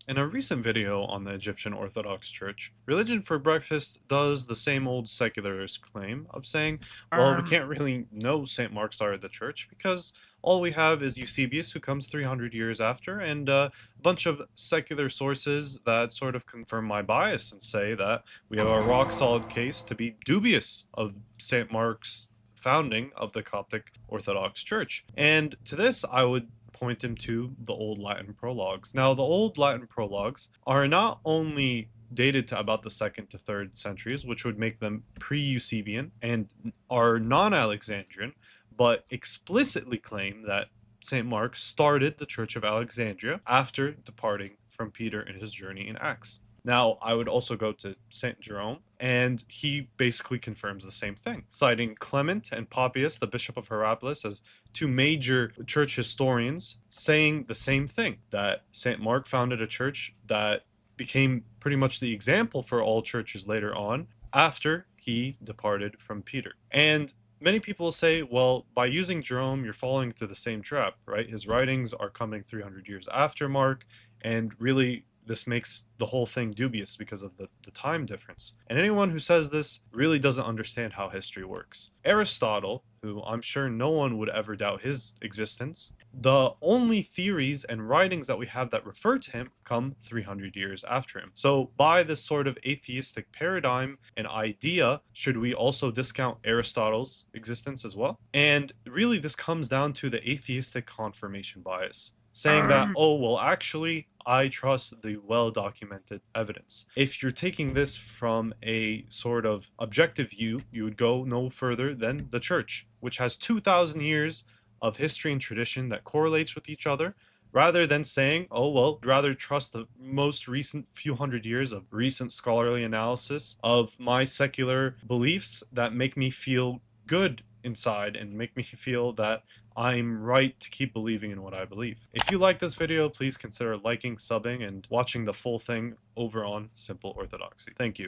In a recent video on the Egyptian Orthodox Church, Religion for Breakfast does the same old secularist claim of saying, well, we Um, can't really know St. Mark started the church because all we have is Eusebius, who comes 300 years after, and a bunch of secular sources that sort of confirm my bias and say that we have a rock solid case to be dubious of St. Mark's founding of the Coptic Orthodox Church. And to this, I would point him to the Old Latin prologues. Now, the Old Latin prologues are not only dated to about the second to third centuries, which would make them pre Eusebian and are non Alexandrian, but explicitly claim that St. Mark started the Church of Alexandria after departing from Peter in his journey in Acts. Now, I would also go to St. Jerome, and he basically confirms the same thing, citing Clement and Papias, the Bishop of Hierapolis, as two major church historians, saying the same thing, that St. Mark founded a church that became pretty much the example for all churches later on after he departed from Peter. And many people say, well, by using Jerome, you're falling into the same trap, right? His writings are coming 300 years after Mark, and really this makes the whole thing dubious because of the time difference. And anyone who says this really doesn't understand how history works. Aristotle, who I'm sure no one would ever doubt his existence, the only theories and writings that we have that refer to him come 300 years after him. So, by this sort of atheistic paradigm and idea, should we also discount Aristotle's existence as well? And really, this comes down to the atheistic confirmation bias, saying that, um, oh, well, actually, I trust the well documented evidence. If you're taking this from a sort of objective view, you would go no further than the church, which has 2,000 years of history and tradition that correlates with each other, rather than saying, oh, well, rather trust the most recent few hundred years of recent scholarly analysis of my secular beliefs that make me feel good inside and make me feel that I'm right to keep believing in what I believe. If you like this video, please consider liking, subbing, and watching the full thing over on Simple Orthodoxy. Thank you.